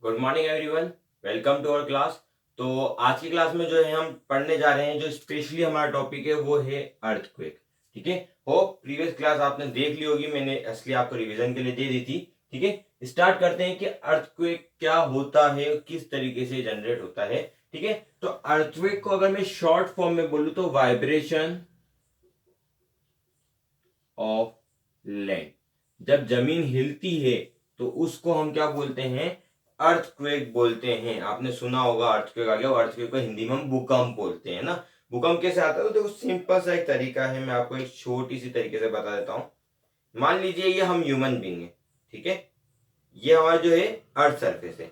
Good morning everyone, welcome to our class. तो आज की क्लास में जो है हम पढ़ने जा रहे हैं, जो स्पेशली हमारा टॉपिक है वो है अर्थक्वेक। ठीक है, होप प्रीवियस क्लास आपने देख ली होगी, मैंने असली आपको रिवीजन के लिए दे दी थी। ठीक है, स्टार्ट करते हैं कि अर्थक्वेक क्या होता है, किस तरीके से जनरेट होता है। ठीक है, तो अर्थक्वेक को अगर मैं शॉर्ट फॉर्म में बोलूं तो वाइब्रेशन ऑफ लैंड, जब जमीन हिलती है तो उसको हम क्या बोलते हैं, अर्थक्वेक बोलते हैं। आपने सुना होगा अर्थक्वेक आ गया, अर्थक्वेक को हिंदी में हम भूकंप बोलते हैं ना। भूकंप कैसे आता है, तो देखो सिंपल सा एक तरीका है, मैं आपको एक छोटी सी तरीके से बता देता हूं। मान लीजिए ये हम ह्यूमन बींग है, ठीक है, ये हमारा जो है अर्थ सरफेस है।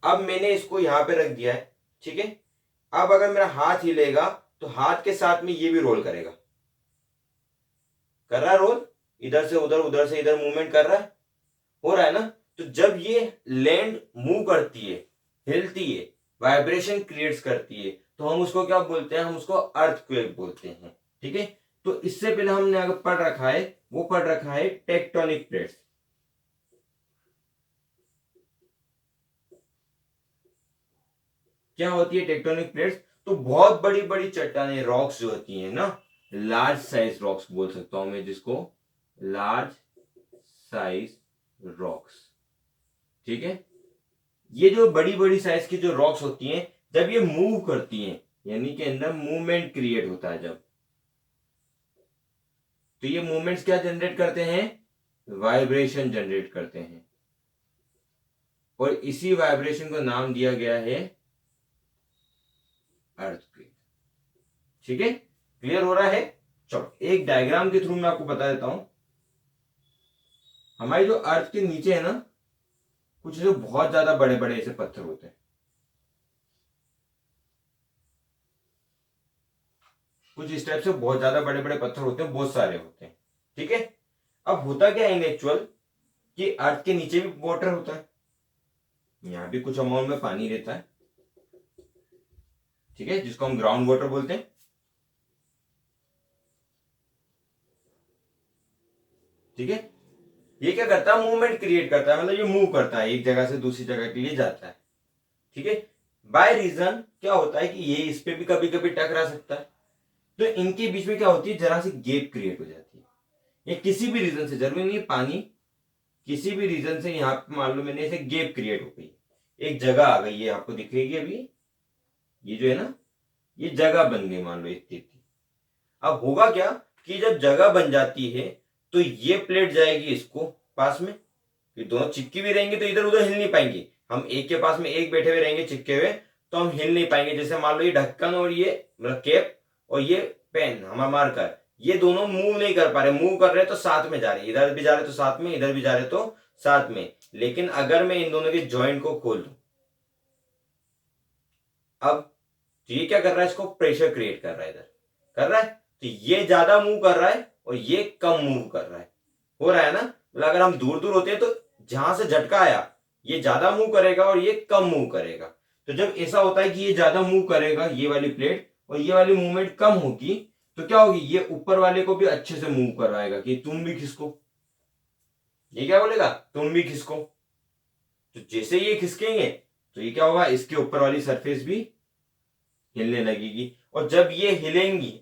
अब मैंने इसको यहां पे रख दिया है, ठीक है। अब अगर मेरा हाथ हिलेगा तो हाथ के साथ में ये भी रोल करेगा, कर रहा है रोल, इधर से उधर उधर से इधर मूवमेंट कर रहा है, हो रहा है ना। तो जब ये लैंड मूव करती है, हिलती है, वाइब्रेशन क्रिएट्स करती है, तो हम उसको क्या बोलते हैं, हम उसको अर्थक्वेक बोलते हैं। ठीक है, तो इससे पहले हमने अगर पढ़ रखा है, वो पढ़ रखा है टेक्टोनिक प्लेट्स। क्या होती है टेक्टोनिक प्लेट्स, तो बहुत बड़ी बड़ी चट्टानें, रॉक्स जो होती हैं ना, लार्ज साइज रॉक्स बोल सकता हूं मैं जिसको, लार्ज साइज रॉक्स। ठीक है, ये जो बड़ी बड़ी साइज की जो रॉक्स होती हैं, जब ये मूव करती हैं, यानी कि अंदर मूवमेंट क्रिएट होता है जब, तो ये मूवमेंट्स क्या जनरेट करते हैं, वाइब्रेशन जनरेट करते हैं, और इसी वाइब्रेशन को नाम दिया गया है अर्थक्वेक। ठीक है, क्लियर हो रहा है। चलो एक डायग्राम के थ्रू मैं आपको बता देता हूं। हमारी जो अर्थ के नीचे है ना, कुछ जो बहुत ज्यादा बड़े बड़े ऐसे पत्थर होते हैं, कुछ इस टाइप से बहुत ज्यादा बड़े बड़े पत्थर होते हैं, बहुत सारे होते हैं। ठीक है, अब होता क्या है इन एक्चुअल, कि अर्थ के नीचे भी वाटर होता है, यहां भी कुछ अमाउंट में पानी रहता है, ठीक है, जिसको हम ग्राउंड वाटर बोलते हैं। ठीक है, ये क्या करता है, मूवमेंट क्रिएट करता है, मतलब ये मूव करता है, एक जगह से दूसरी जगह के लिए जाता है। ठीक है, बाय रीजन क्या होता है कि ये इस पे भी कभी कभी टकरा सकता है, तो इनके बीच में क्या होती है, जरा सी गैप क्रिएट हो जाती है। ये किसी भी रीजन से, जरूरी नहीं है पानी, किसी भी रीजन से यहां पे मान लो मैंने ऐसे गैप क्रिएट हो गई, एक जगह आ गई है, आपको दिखेगी अभी, ये जो है ना, ये जगह बन गई, मान लो इतनी इतनी। अब होगा क्या, कि जब जगह बन जाती है तो ये प्लेट जाएगी इसको पास में, ये दोनों चिपकी भी रहेंगे तो इधर उधर हिल नहीं पाएंगे। हम एक के पास में एक बैठे हुए रहेंगे चिपके हुए, तो हम हिल नहीं पाएंगे। जैसे मान लो ये ढक्कन और ये मतलब कैप और ये पेन हमारा मार्कर, ये दोनों मूव नहीं कर पा रहे, मूव कर रहे तो साथ में जा रहे, इधर भी जा रहे तो साथ में, इधर भी जा रहे तो साथ में। लेकिन अगर मैं इन दोनों के जॉइंट को खोल दूं, अब तो ये क्या कर रहा है, इसको प्रेशर क्रिएट कर रहा है, इधर कर रहा है, तो ये ज्यादा मूव कर रहा है और ये कम मूव कर रहा है, हो रहा है ना। मतलब अगर हम दूर दूर होते हैं तो जहां से झटका आया ये ज्यादा मूव करेगा और ये कम मूव करेगा। तो जब ऐसा होता है कि ये ज्यादा मूव करेगा ये वाली प्लेट, और ये वाली मूवमेंट कम होगी, तो क्या होगी, ये ऊपर वाले को भी अच्छे से मूव करवाएगा कि तुम भी खिसको, ये क्या बोलेगा, तुम भी खिसको। तो जैसे ये खिसकेंगे तो ये क्या होगा, इसके ऊपर वाली सरफेस भी हिलने लगेगी, और जब ये हिलेंगी,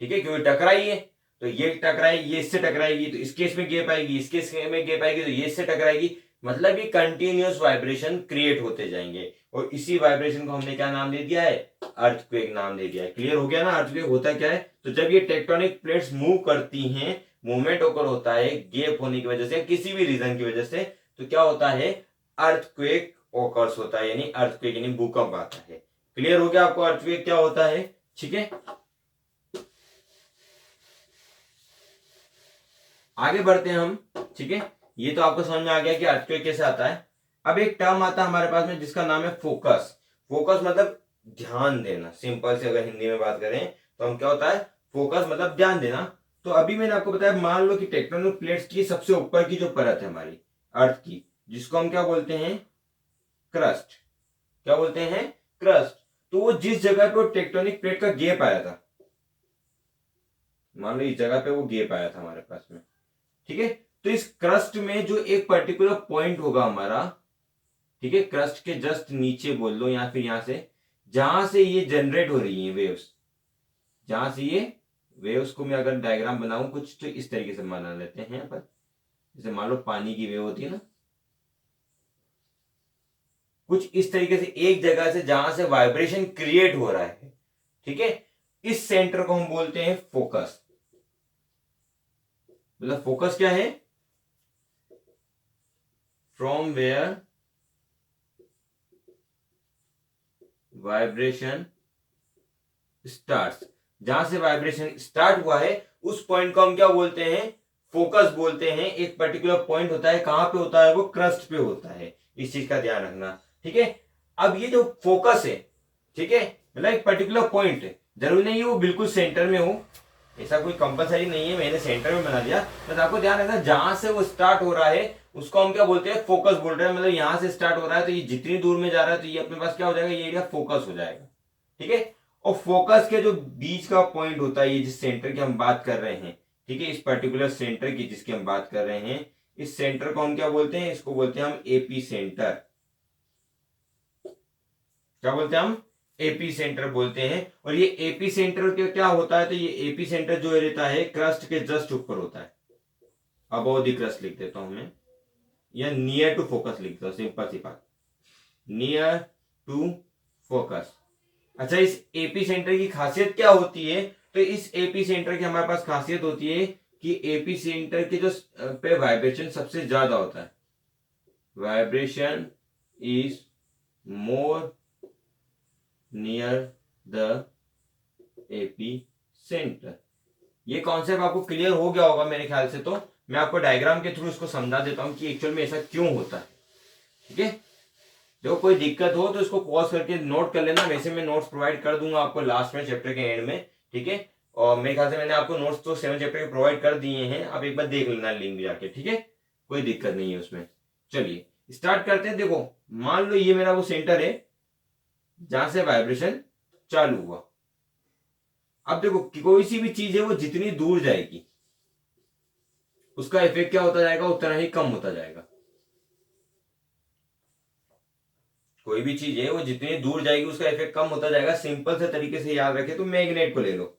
ठीक है, क्योंकि टकराई है, तो ये टकराई, ये इससे टकराएगी तो इसके इसमें गेप आएगी, इसके इसमें गेप आएगी तो ये इससे टकराएगी, मतलब ये कंटिन्यूअस वाइब्रेशन क्रिएट होते जाएंगे, और इसी वाइब्रेशन को हमने क्या नाम दे दिया है, अर्थक्वेक नाम दे दिया है। क्लियर हो गया ना, अर्थक्वेक होता क्या है। तो जब ये टेक्टोनिक प्लेट्स मूव करती हैं, मूवमेंट ओकर होता है गेप होने की वजह से, किसी भी रीजन की वजह से, तो क्या होता है, अर्थक्वेक ओकर्स होता है, यानी अर्थक्वेक यानी भूकंप आता है। क्लियर हो गया आपको अर्थक्वेक क्या होता है। ठीक है, आगे बढ़ते हैं हम। ठीक है, ये तो आपको समझ में आ गया कि अर्थक्वेक कैसे आता है। अब एक टर्म आता है हमारे पास में जिसका नाम है फोकस। फोकस मतलब ध्यान देना, सिंपल से अगर हिंदी में बात करें तो हम क्या होता है, फोकस मतलब ध्यान देना। तो अभी मैंने आपको बताया, मान लो कि टेक्टोनिक प्लेट्स की सबसे ऊपर की जो परत है हमारी अर्थ की, जिसको हम क्या बोलते हैं, क्रस्ट, क्या बोलते हैं, क्रस्ट। तो वो जिस जगह पे वो टेक्टोनिक प्लेट का गैप आया था, मान लो इस जगह पे वो गैप आया था हमारे पास में, ठीक है, तो इस क्रस्ट में जो एक पर्टिकुलर पॉइंट होगा हमारा, ठीक है, क्रस्ट के जस्ट नीचे बोल लो, या फिर यहां से जहां से ये जनरेट हो रही है वेव्स, जहां से ये वेव्स को मैं अगर डायग्राम बनाऊं कुछ तो इस तरीके से बना लेते हैं यहाँ पर। जैसे मान लो पानी की वेव होती है ना, कुछ इस तरीके से एक जगह से जहां से वाइब्रेशन क्रिएट हो रहा है, ठीक है, इस सेंटर को हम बोलते हैं फोकस। मतलब फोकस क्या है, फ्रॉम वेयर वाइब्रेशन स्टार्ट्स, जहां से वाइब्रेशन स्टार्ट हुआ है उस पॉइंट को हम क्या बोलते हैं, फोकस बोलते हैं। एक पर्टिकुलर पॉइंट होता है, कहां पे होता है, वो क्रस्ट पे होता है, इस चीज का ध्यान रखना, ठीक है। अब ये जो फोकस है, ठीक है, मतलब एक पर्टिकुलर पॉइंट है, जरूरी नहीं है वो बिल्कुल सेंटर में हो, ऐसा कोई कंपलसरी नहीं है, मैंने सेंटर में बना दिया, बस आपको ध्यान रखना जहां से वो स्टार्ट हो रहा है उसको हम क्या बोलते हैं, फोकस बोल रहे हैं। मतलब यहां से स्टार्ट हो रहा है तो ये जितनी दूर में जा रहा है तो ये अपने पास क्या हो जाएगा, ये एरिया फोकस हो जाएगा, ठीक है। और फोकस के जो बीच का पॉइंट होता है, ये जिस सेंटर की हम बात कर रहे हैं, ठीक है, इस पर्टिकुलर सेंटर की जिसकी हम बात कर रहे हैं, इस सेंटर को हम क्या बोलते हैं, इसको बोलते हैं हम एपी सेंटर। क्या बोलते हैं हम, एपी सेंटर बोलते हैं। और ये एपी सेंटर क्या होता है, तो ये एपी सेंटर जो रहता है क्रस्ट के जस्ट ऊपर होता है। अबव द क्रस्ट लिख देता हूं मैं, या नियर टू फोकस लिख दो, सिंपल सी बात, नियर टू फोकस। अच्छा, इस एपी सेंटर की खासियत क्या होती है, तो इस एपी सेंटर की हमारे पास खासियत होती है कि एपी सेंटर के जो पे वाइब्रेशन सबसे ज्यादा होता है, vibration is more near the AP centre. ये कॉन्सेप्ट आपको क्लियर हो गया होगा मेरे ख्याल से। तो मैं आपको डायग्राम के थ्रू इसको समझा देता हूं कि एक्चुअल में ऐसा क्यों होता है, ठीक है। जो कोई दिक्कत हो तो इसको पॉज करके नोट कर लेना, वैसे मैं नोट्स प्रोवाइड कर दूंगा आपको लास्ट में चैप्टर के एंड में, ठीक है। और मेरे ख्याल से मैंने आपको नोट्स तो 7 चैप्टर के प्रोवाइड कर दिए हैं, आप एक बार देख लेना लिंक जाके, ठीक है, कोई दिक्कत नहीं है उसमें। चलिए स्टार्ट करते हैं। देखो मान लो ये मेरा वो सेंटर है जहां से वाइब्रेशन चालू हुआ। अब देखो कोई सी भी चीज है वो जितनी दूर जाएगी उसका इफेक्ट क्या होता जाएगा, उतना ही कम होता जाएगा। कोई भी चीज है वो जितनी दूर जाएगी उसका इफेक्ट कम होता जाएगा। सिंपल से तरीके से याद रखे तो मैग्नेट को ले लो,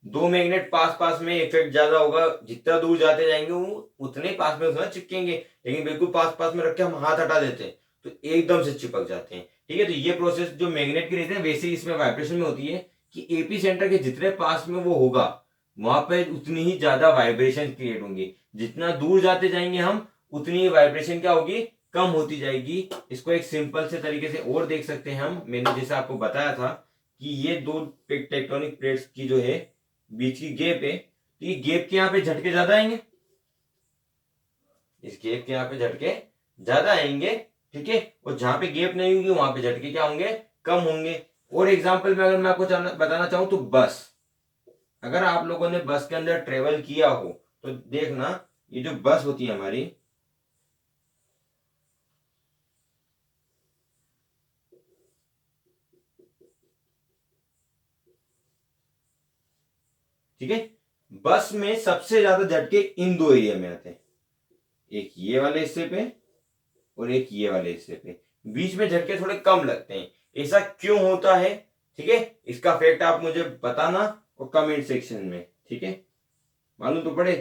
दो मैग्नेट पास पास में इफेक्ट ज्यादा होगा, जितना दूर जाते जाएंगे वो उतने पास में उसमें चिपकेंगे। लेकिन बिल्कुल पास पास में रख के हम हाथ हटा देते हैं तो एकदम से चिपक जाते हैं, ठीक है। तो ये प्रोसेस जो मैग्नेट की रहती है वैसे ही इसमें वाइब्रेशन में होती है कि एपी सेंटर के जितने पास में वो होगा वहां पे उतनी ही ज्यादा वाइब्रेशन क्रिएट होंगी। जितना दूर जाते जाएंगे हम उतनी ही वाइब्रेशन क्या होगी, कम होती जाएगी। इसको एक सिंपल से तरीके से और देख सकते हैं हम, मैंने जैसे आपको बताया था कि ये दो टेक्टोनिक प्लेट्स की जो है बीच की गैप है, तो ये गैप के यहाँ पे झटके ज्यादा आएंगे, इस गैप के यहाँ पे झटके ज्यादा आएंगे, ठीक है। और जहां पे गैप नहीं होगी वहां पे झटके क्या होंगे, कम होंगे। और एग्जांपल में अगर मैं आपको बताना चाहूं तो बस, अगर आप लोगों ने बस के अंदर ट्रेवल किया हो तो देखना ये जो बस होती है हमारी, ठीक है, बस में सबसे ज्यादा झटके इन दो एरिया में आते हैं, एक ये वाले हिस्से पे और एक ये वाले हिस्से पे। बीच में झटके थोड़े कम लगते हैं, ऐसा क्यों होता है, ठीक है। इसका फैक्ट आप मुझे बताना और कमेंट सेक्शन में, ठीक है, मालूम तो पड़े।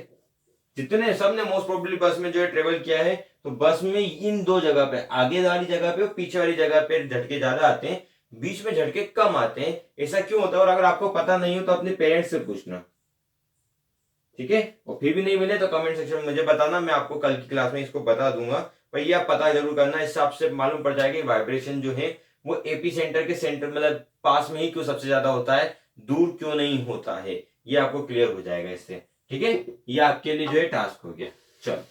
जितने सबने मोस्ट प्रोबेबली बस में जो है ट्रेवल किया है, तो बस में इन दो जगह पे, आगे वाली जगह पे और पीछे वाली जगह पे झटके ज्यादा आते हैं, बीच में झटके कम आते हैं। ऐसा क्यों होता है, और अगर आपको पता नहीं हो तो अपने पेरेंट्स से पूछना, ठीक है। और फिर भी नहीं मिले तो कमेंट सेक्शन में मुझे बताना, मैं आपको कल की क्लास में इसको बता दूंगा। भाई आप पता जरूर करना, इससे आपसे मालूम पड़ जाएगा वाइब्रेशन जो है वो एपी सेंटर के सेंटर मतलब पास में ही क्यों सबसे ज्यादा होता है, दूर क्यों नहीं होता है, ये आपको क्लियर हो जाएगा इससे, ठीक है। ये आपके लिए जो है टास्क हो गया। चलो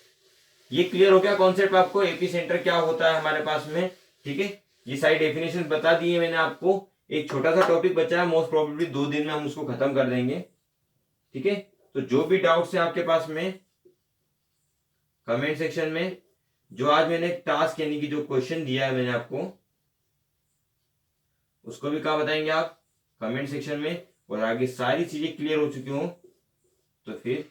ये क्लियर हो गया कॉन्सेप्ट आपको, एपी सेंटर क्या होता है हमारे पास में, ठीक है। ये सारी डेफिनेशन बता दी है मैंने आपको। एक छोटा सा टॉपिक बचा है, मोस्ट प्रोबेबली 2 दिन में हम उसको खत्म कर देंगे, ठीक है। तो जो भी डाउट्स है आपके पास में कमेंट सेक्शन में, जो आज मैंने टास्क यानी कि जो क्वेश्चन दिया है मैंने आपको उसको भी कहा बताएंगे आप कमेंट सेक्शन में। और आगे सारी चीजें क्लियर हो चुकी हो तो फिर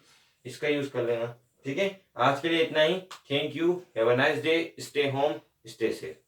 इसका यूज कर लेना, ठीक है। आज के लिए इतना ही। Thank you, have a nice day, stay home, stay safe.